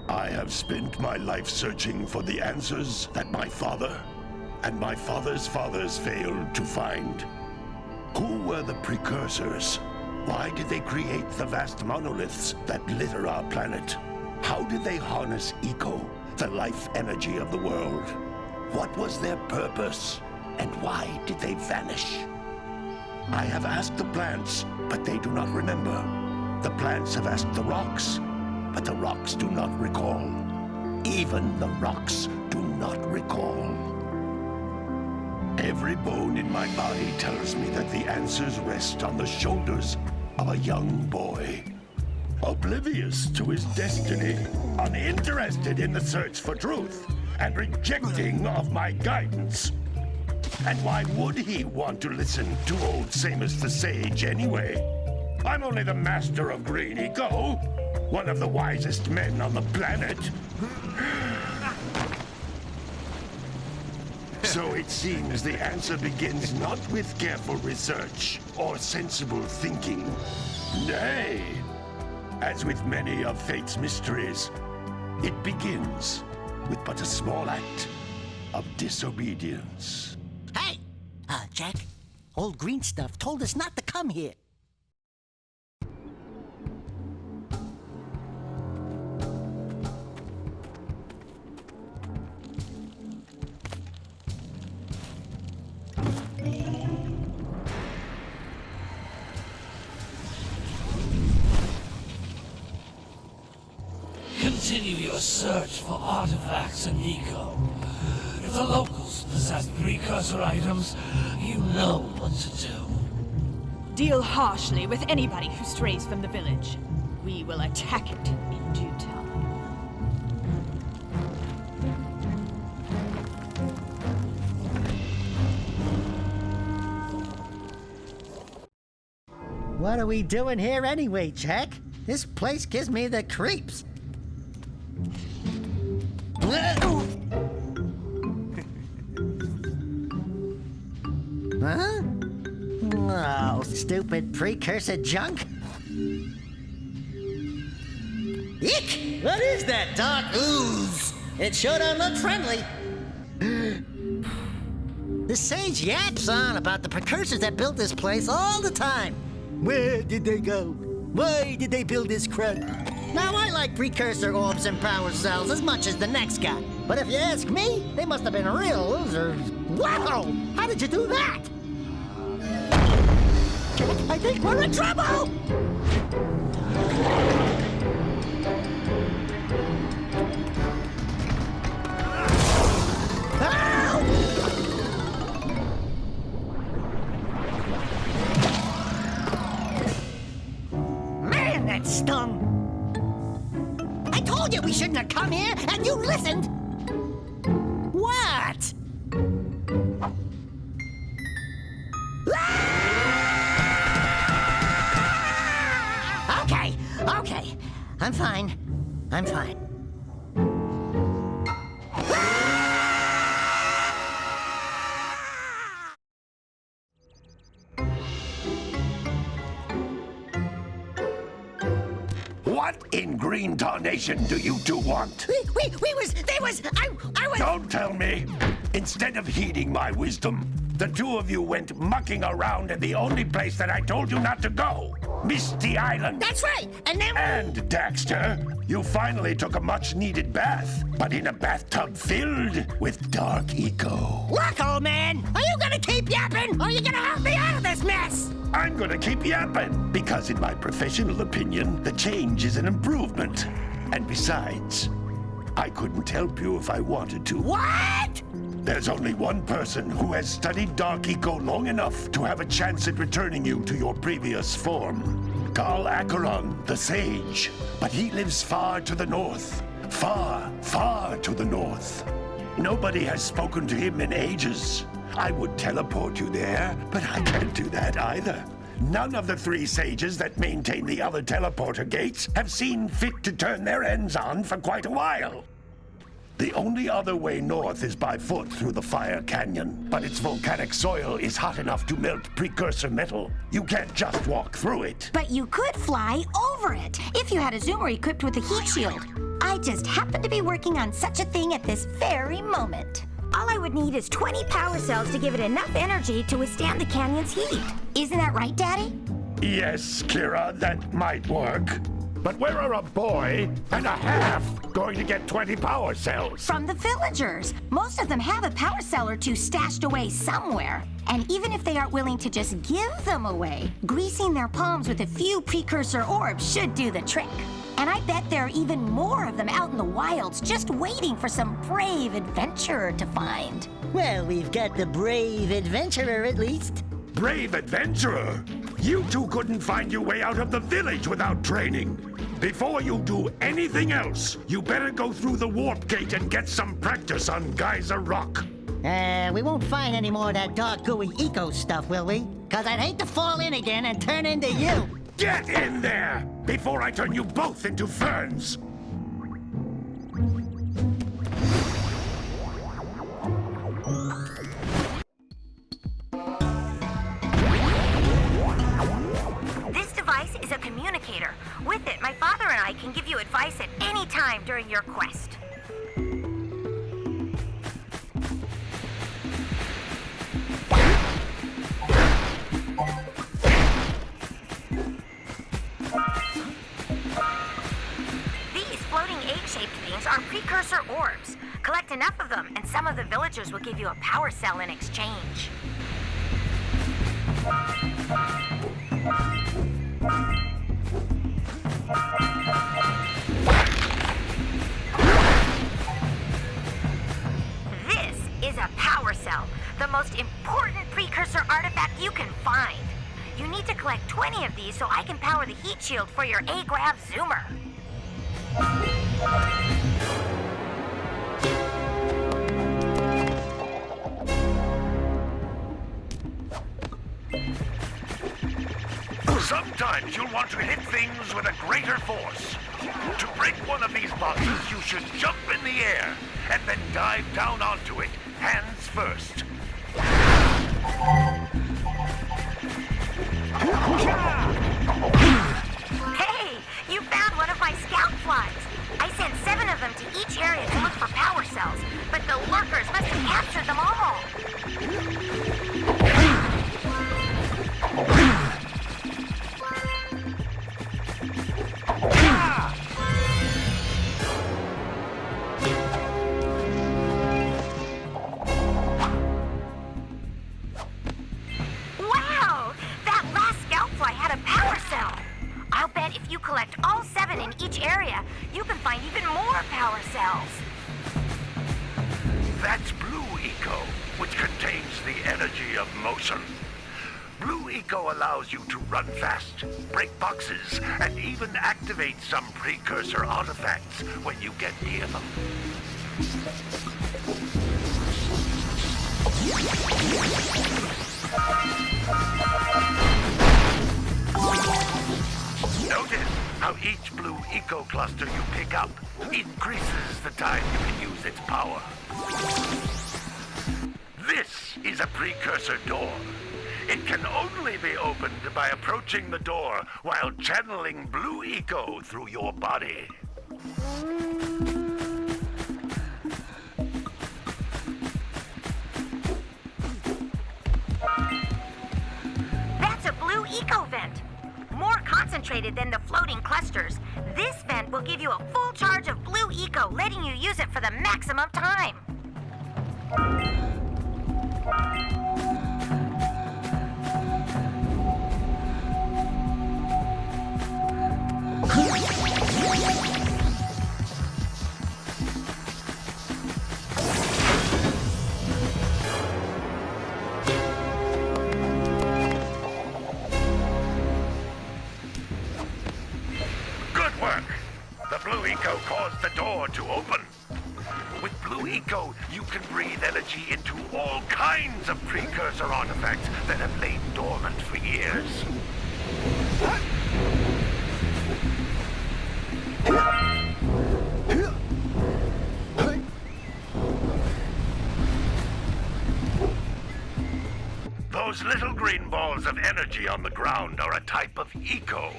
I have spent my life searching for the answers that my father and my father's fathers failed to find. Who were the Precursors? Why did they create the vast monoliths that litter our planet? How did they harness eco, the life energy of the world? What was their purpose? And why did they vanish? I have asked the plants, but they do not remember. The plants have asked the rocks, but the rocks do not recall. Even the rocks do not recall. Every bone in my body tells me that the answers rest on the shoulders of a young boy. Oblivious to his destiny, uninterested in the search for truth, and rejecting of my guidance. And why would he want to listen to old Samus the Sage anyway? I'm only the master of green eco, one of the wisest men on the planet. So it seems the answer begins not with careful research or sensible thinking. Nay, as with many of fate's mysteries, it begins with but a small act of disobedience. Hey! Jack, old green stuff told us not to come here. Continue your search for artifacts and eco. If the locals possess precursor items, you know what to do. Deal harshly with anybody who strays from the village. We will attack it in due time. What are we doing here anyway, Jack? This place gives me the creeps. Huh? Oh, stupid precursor junk. Eek! What is that dark ooze? It sure don't look friendly. The sage yaps on about the precursors that built this place all the time. Where did they go? Why did they build this crud? Now, I like precursor orbs and power cells as much as the next guy. But if you ask me, they must have been real losers. Wow! How did you do that? I think we're in trouble! Man, that stung! I told you we shouldn't have come here, and you listened! What? Okay. I'm fine. What in green tarnation do you two want? I was... Don't tell me! Instead of heeding my wisdom, the two of you went mucking around in the only place that I told you not to go. Misty Island. That's right, and then... And, Dexter, you finally took a much-needed bath, but in a bathtub filled with dark eco. Look, old man, are you gonna keep yapping, or are you gonna help me out of this mess? I'm gonna keep yapping, because in my professional opinion, the change is an improvement. And besides, I couldn't help you if I wanted to. What? There's only one person who has studied Dark Eco long enough to have a chance at returning you to your previous form. Carl Acheron, the Sage. But he lives far to the north. Far, far to the north. Nobody has spoken to him in ages. I would teleport you there, but I can't do that either. None of the three sages that maintain the other teleporter gates have seen fit to turn their ends on for quite a while. The only other way north is by foot through the Fire Canyon, but its volcanic soil is hot enough to melt precursor metal. You can't just walk through it. But you could fly over it if you had a zoomer equipped with a heat shield. I just happen to be working on such a thing at this very moment. All I would need is 20 power cells to give it enough energy to withstand the canyon's heat. Isn't that right, Daddy? Yes, Kira, that might work. But where are a boy and a half going to get 20 power cells? From the villagers. Most of them have a power cell or two stashed away somewhere. And even if they aren't willing to just give them away, greasing their palms with a few precursor orbs should do the trick. And I bet there are even more of them out in the wilds just waiting for some brave adventurer to find. Well, we've got the brave adventurer at least. Brave adventurer! You two couldn't find your way out of the village without training. Before you do anything else, you better go through the warp gate and get some practice on Geyser Rock. We won't find any more of that dark gooey eco stuff, will we? 'Cause I'd hate to fall in again and turn into you. Get in there before I turn you both into ferns. This device is a communicator. With it, my father and I can give you advice at any time during your quest. These floating egg-shaped things are precursor orbs. Collect enough of them, and some of the villagers will give you a power cell in exchange. This is a power cell, the most important precursor artifact you can find. You need to collect 20 of these so I can power the heat shield for your A-Grav zoomer. Sometimes you'll want to hit things with a greater force. To break one of these boxes, you should jump in the air and then dive down onto it, hands first. Hey, you found one of my scout flies. I sent 7 of them to each area to look for power cells, but the lurkers must have captured them all. Wow! That last scout fly had a power cell. I'll bet if you collect all 7 in each area, you can find even more power cells. That's Blue Eco, which contains the energy of motion. Blue Eco allows you to run fast, break boxes, and even activate some precursor artifacts when you get near them. Notice how each Blue Eco cluster you pick up increases the time you can use its power. This is a precursor door. It can only be opened by approaching the door while channeling Blue Eco through your body. That's a Blue Eco vent. More concentrated than the floating clusters. This vent will give you a full charge of Blue Eco, letting you use it for the maximum time. Good work! The Blue Eco caused the door to open. With Blue Eco, you can breathe energy into all kinds of precursor artifacts that have lain dormant for years. Those little green balls of energy on the ground are a type of eco.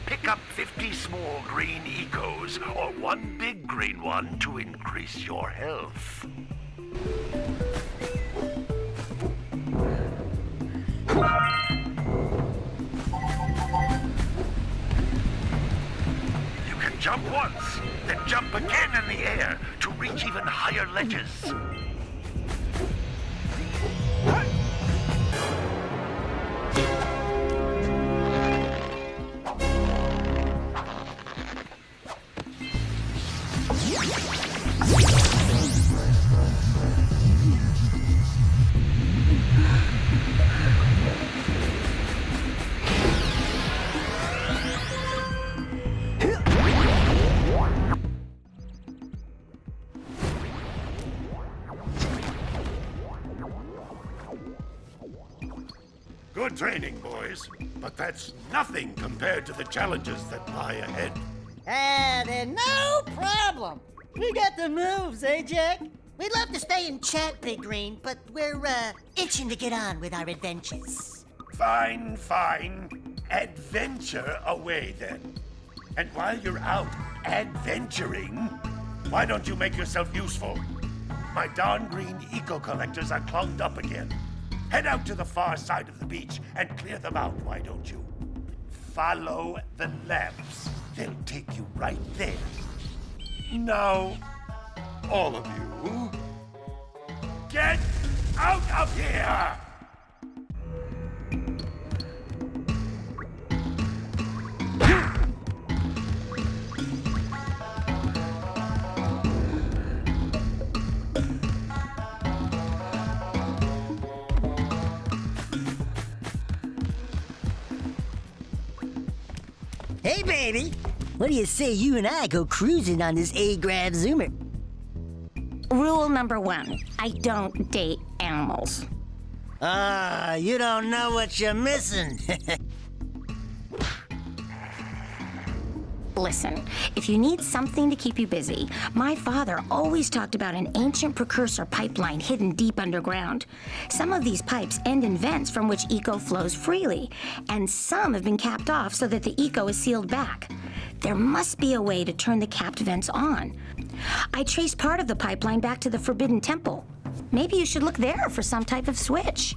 Pick up 50 small green ecos or one big green one to increase your health. You can jump once, then jump again in the air to reach even higher ledges. Good training, boys, but that's nothing compared to the challenges that lie ahead. Then no problem. We got the moves, eh, Jack? We'd love to stay and chat, Big Green, but we're, itching to get on with our adventures. Fine, fine. Adventure away, then. And while you're out adventuring, why don't you make yourself useful? My darn green eco-collectors are clogged up again. Head out to the far side of the beach and clear them out, why don't you? Follow the lamps. They'll take you right there. Now, all of you, get out of here! Hey, baby. What do you say you and I go cruising on this A-Grav Zoomer? Rule number 1, I don't date animals. You don't know what you're missing. Listen, if you need something to keep you busy, my father always talked about an ancient precursor pipeline hidden deep underground. Some of these pipes end in vents from which eco flows freely, and some have been capped off so that the eco is sealed back. There must be a way to turn the capped vents on. I traced part of the pipeline back to the Forbidden Temple. Maybe you should look there for some type of switch.